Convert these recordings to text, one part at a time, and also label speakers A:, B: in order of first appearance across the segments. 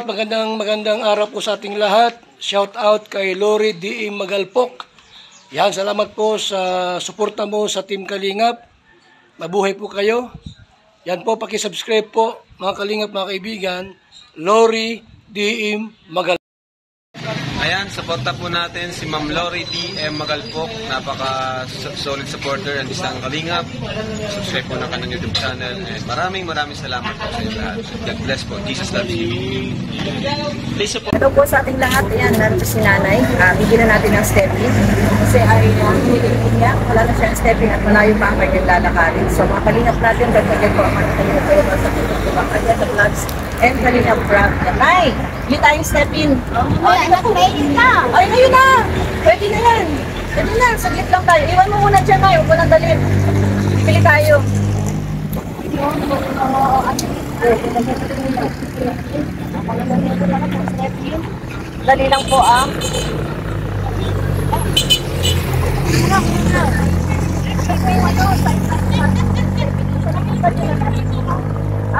A: Magandang araw po sa ating lahat. Shout out kay Lori D.M. Magalpok. Yan, salamat po sa suporta mo sa Team Kalingap. Mabuhay po kayo. Yan po, paki-subscribe po mga Kalingap, mga kaibigan. Lori D.M. Magalpok.
B: Ayan, suporta po natin si Ma'am Lori D.M. Magalpok. Napaka-solid supporter ng isang Kalingap. Subscribe po ng kanyang YouTube channel. And maraming salamat po sa inyo lahat. God bless po. Jesus loves you. Please support.
C: Ito po sa ating lahat. Ayan, narito si Nanay. Bigyan na natin ng stepping. Kasi ay hiniling niya. Wala na siya ng stepping at malayo pa ang kanyang lalakarin. So mga Kalingap natin, dagdagan po ang mga Kalingap kayo sa TikTok, kanya sa vlogs. And Kalingap Vlog. Nay, hindi tayong step-in. Ay, ngayon na. Pwede na yan. Pwede na, saglit lang tayo. Iwan mo muna dyan, Nay. Huwag mo nang dalhin. Bibili tayo. Dali lang po,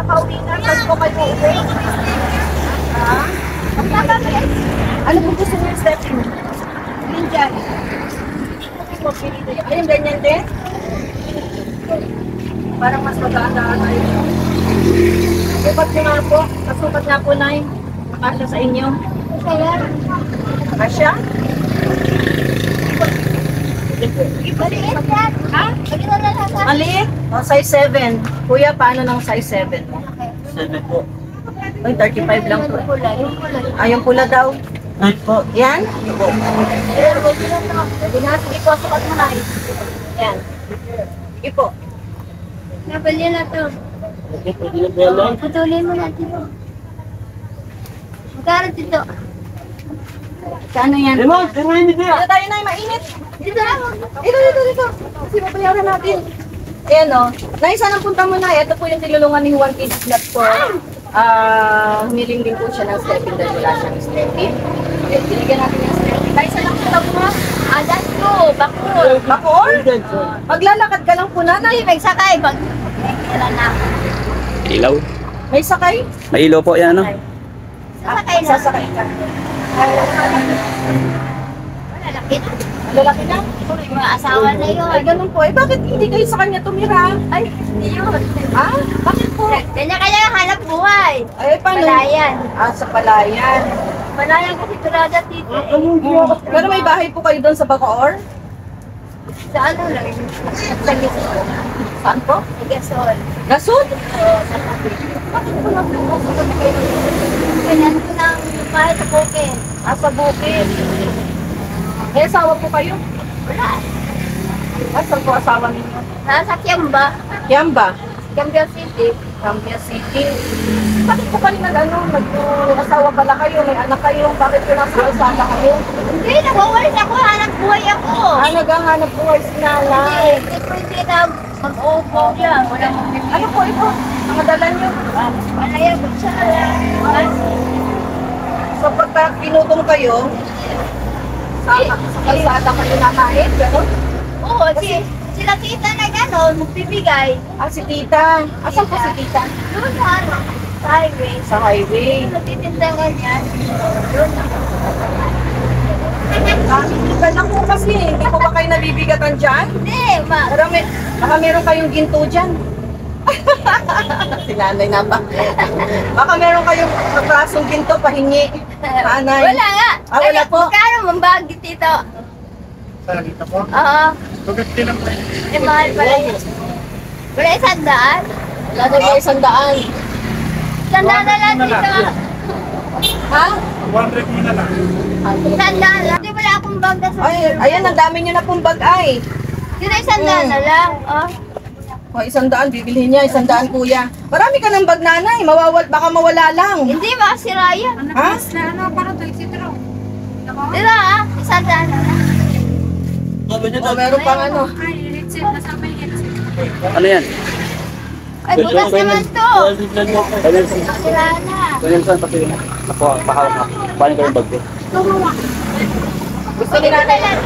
C: pauwi na. Saan po kayo uuwi? Ano po gusto niyo yung stepping? Ninjan. Ayun, ganyan din? Parang mas maganda tayo. Sukat niyo nga po. Kasukat nga po, Nay. Kasya sa inyo. Kasya? Maliit yan. Ha? Maliit? O, size 7. Kuya, paano ng size 7? 7 po. Ay, 35 lang po. Yung pula daw. Ay po. Yan? Po. Pwede na. Sige po, sukat mo na. Yan. Sige po.
D: Nabali na to. Putulin mo natin to. Magkano dito?
C: Kano yan? Dito tayo na, mainit.
D: Dito lang.
C: Dito. Kasi mabayaran natin. Ayan o. Nay, saan ang punta mo na? Ito po yung tinulungan ni Juan Kids Vlog po. Humiling din po siya ng stepping dahil wala siyang stepping. Binigyan natin yung stepping. Nay, saan ang punta mo na?
D: Adas ko. Bakul.
C: Bakol? Maglalakad ka lang po na, Nay.
D: May sakay. Wala na.
E: Ilaw.
C: May sakay?
E: May ilaw po yan, ano?
D: Sasakay na.
C: Sasakay ka.
D: Wala, laki na.
C: Lalaki na?
D: Mga asawa na yun.
C: Ay, ganun po. Eh, bakit hindi kayo sa kanya tumira?
D: Ay, hindi yun.
C: Bakit po?
D: Kanya hanap buhay.
C: Ay, paano?
D: Palayan.
C: Sa Palayan.
D: Palayan ko si Turada Tito.
C: Pero may bahay po kayo doon sa Bacoor?
D: Sa ano lang? Sa Gasol.
C: Saan po?
D: Sa Gasol.
C: Gasol?
D: Bakit po lang po sa Bukid? Kailan ko ng bahay sa Bukid.
C: Sa Bukid. Eh, asawa po kayo?
D: Wala.
C: Saan po asawa ninyo?
D: Nasa Kiamba.
C: Kiamba?
D: Cambio City.
C: Cambia City. Bakit po kayo nag-asawa pala kayo? May anak kayo? Bakit po nasa kalsada kayo?
D: Hindi, nagwawalis ako. Hanap buhay ako.
C: Naghahanap buhay si nanay.
D: Hindi pwede na mag-uupo lang. Wala mong bibili.
C: Ano po ito? Ang dala nyo?
D: Palayan ko siya.
C: So pagka pinutong kayo, sa kalsada kayo nakain, gano'n?
D: Oo, sila tita na gano'n, magbibigay.
C: Si tita. Asan po si tita?
D: Doon sa ano, sa highway.
C: Sa highway.
D: Natitindangan yan. Doon na.
C: Ganyan po kasi, hindi po ba kayo nabibigatan dyan?
D: Hindi,
C: Pero baka meron kayong ginto dyan. Si nanay na ba? Baka meron kayong kaprasong ginto, pahingi. Nanay.
D: Wala nga.
C: Wala po.
D: Magkano mambagi, tito?
B: Sa dito po?
D: Oo. Mahal pala yun. Wala 100?
C: Wala na kayo 100.
D: 100 na lang, tito.
C: Ha?
B: 100 mo na lang.
D: 100 lang. Hindi wala akong bag na sa...
C: Ayan, ang dami nyo na pong bag ay.
D: Sino 100 na lang? Oh.
C: 100, bibilhin niya, 100 kuya. Marami ka ng bag nanay, baka mawala lang.
D: Hindi, makasira yan.
C: Ha?
D: Dito 100 na lang.
C: Meron pang ano.
E: Ano yan?
D: Ay, bukas naman to. Sira na.
E: Ganyan saan pati ako, pahawak na. Paano ko yung bag ko?
C: Gusto ni nanay.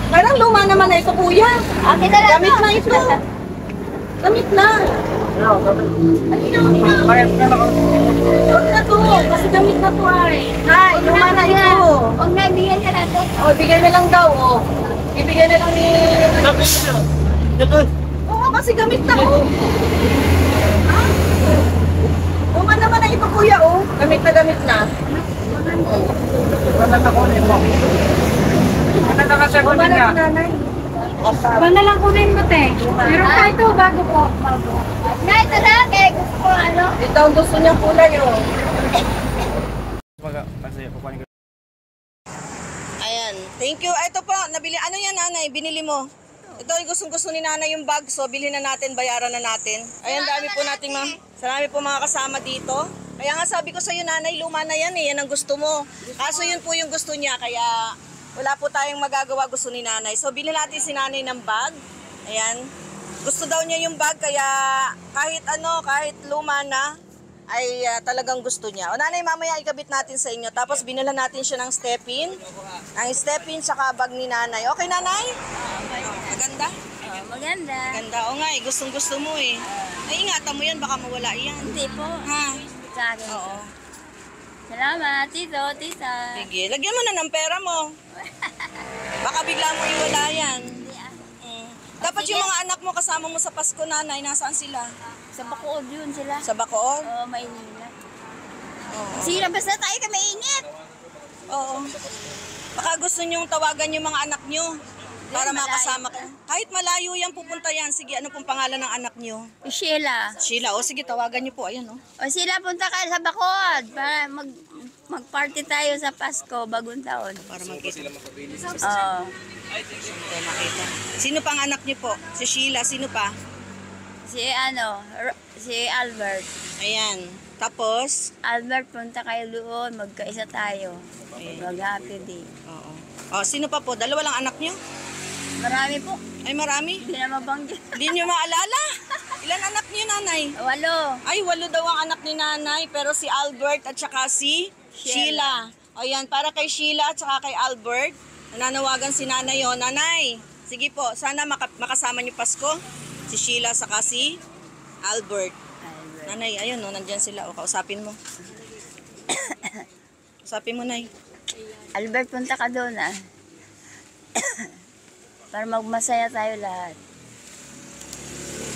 C: Parang luma naman na ito kuya.
D: Akin na lang.
C: Gamit na ito. Gamit na. Huwag na to, kasi gamit na
D: na po ay.
C: Nay, luma na ito.
D: Huwag na, bigyan ka natin.
C: O, bigyan na lang daw, o. Ibigyan na lang ni... Oo, kasi gamit na, o. Luma naman ang iba, kuya, o. Gamit na. Luma na ito, nanay.
D: Huwag na lang kunin mo, te. Meron pa ito, bago po. Na, ito na, kaya gusto ko ano.
C: Ito ang gusto niyang kulay, o. Ayan. Thank you. Ito po, nabili. Ano yan, nanay? Binili mo? Ito ay gustong-gusto ni nanay yung bag. So, bilhin na natin, bayaran na natin. Ayan, dami po nating marami po mga kasama dito. Kaya nga sabi ko sa iyo, nanay, luma na yan eh. Yan ang gusto mo. Kaso yun po yung gusto niya. Kaya wala po tayong magagawa, gusto ni nanay. So, bilhin natin si nanay ng bag. Ayan. Gusto daw niya yung bag. Kaya kahit luma na, ay talagang gusto niya. O nanay, mamaya ikabit natin sa inyo. Tapos binila natin siya ng step-in. Ang step-in tsaka bag ni nanay. Okay, nanay? Maganda?
D: Maganda.
C: Maganda. O nga eh, gustong-gusto mo eh. Ay, ingatan mo yan, baka mawala yan.
D: Hindi po.
C: Ha?
D: Sa akin.
C: Oo.
D: Salamat, tito, tita.
C: Sige, lagyan mo na ng pera mo. Baka bigla mo iwala yan. Dapat yung mga anak mo kasama mo sa Pasko, nanay, nasaan sila?
D: Sa Bacood yun sila.
C: Sa Bacoor?
D: Oo, Maynila.
C: Oo.
D: Sira, basta tayo ka mainit.
C: Oo. Baka gusto nyong tawagan yung mga anak nyo para
D: Malayo
C: makasama ka. Kahit malayo yan, pupunta yan. Sige, ano pong pangalan ng anak nyo?
D: Sheila.
C: Sheila. O sige, tawagan nyo po. Ayan o.
D: O sila, punta kayo sa Bacood para mag-party tayo sa Pasko, bagong taon.
C: Para magkita.
D: Oo.
C: Para makita. Sino pa ang anak nyo po? Si Sheila. Sino pa?
D: Si Albert.
C: Ayan. Tapos?
D: Albert, punta kayo doon, magkaisa tayo.
C: Ayan.
D: Mag-happy day.
C: Oo. O, sino pa po? Dalawa lang anak nyo?
D: Marami po.
C: Ay, marami.
D: Hindi na mabanggit.
C: Hindi nyo maalala? Ilan anak nyo, nanay?
D: 8.
C: Ay, 8 daw ang anak ni nanay. Pero si Albert at saka si Sheila. O yan, para kay Sheila at saka kay Albert, nananawagan si nanay o. Nanay, sige po, sana makasama niyo Pasko. Si Sheila saka si Albert. Nanay, ayun o, nandyan sila. O, kausapin mo. Kausapin mo, nay.
D: Albert, punta ka doon ah. Para magmasaya tayo lahat.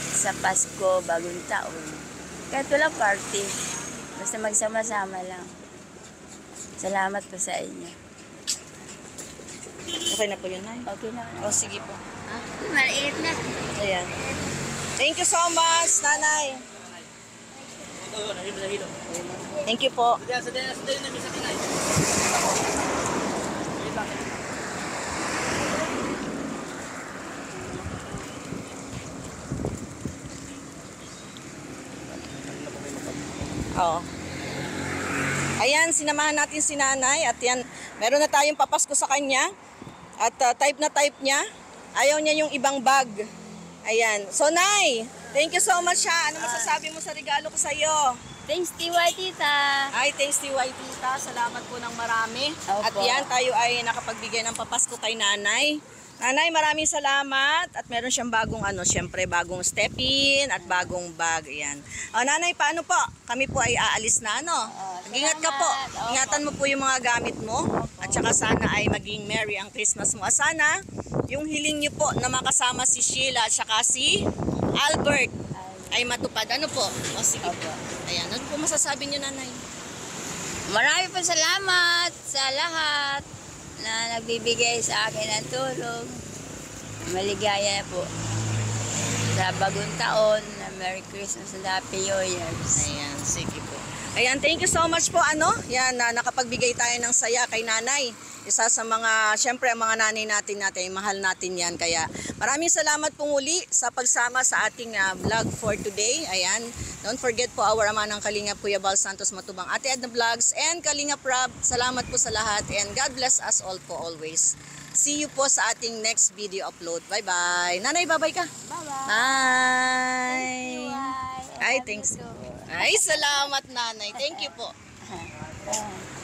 D: Sa Pasko, bagong taon. Kahit walang party. Basta magsama-sama lang. Salamat po sa inyo.
C: Okay na po yun, nay.
D: Okay na.
C: O, sige po.
D: Maliit na.
C: Ayan. Thank you so much, nanay. Thank you po. Oo. Ayan, sinamahan natin si nanay at yan, meron na tayong papasko sa kanya at type na type niya. Ayaw niya yung ibang bag. Ayan. So, nay, thank you so much ha. Ano masasabi mo sa regalo ko sa iyo?
D: Thanks, TY, tita.
C: Ay, thanks TY tita. Salamat po ng marami.
D: Opo.
C: At yan, tayo ay nakapagbigay ng papasko kay nanay. Nanay, maraming salamat. At meron siyang bagong syempre bagong step-in at bagong bag. Ayan. O, nanay, paano po? Kami po ay aalis na, Mag-ingat ka po.
D: salamat.
C: Ingatan mo po yung mga gamit mo. At saka sana ay maging merry ang Christmas mo. At sana, yung hiling niyo po na makasama si Sheila at saka si Albert ay matupad. Ano po? O, sige po. Ayan. Ano po masasabi niyo, nanay?
D: Marami po salamat sa lahat na nagbibigay sa akin ng tulong. Maligaya po sa bagong taon. Merry Christmas and Happy New Year's.
C: Ayan, sige po. Ayan, thank you so much po. Yan, nakapagbigay tayo ng saya kay nanay. Isa sa mga, syempre, ang mga nanay natin, mahal natin yan. Kaya maraming salamat po muli sa pagsama sa ating vlog for today. Ayan, don't forget po our ama ng Kalingap, Kuya Bal Santos Matubang, Ate Edna Vlogs, and Kalingap Rob. Salamat po sa lahat and God bless us all po always. See you po sa ating next video upload. Bye-bye. Nanay, bye-bye ka.
D: Bye-bye.
C: Bye.
D: Bye.
C: Ay, thanks. Ay, salamat nanay. Thank you po.
D: Bye.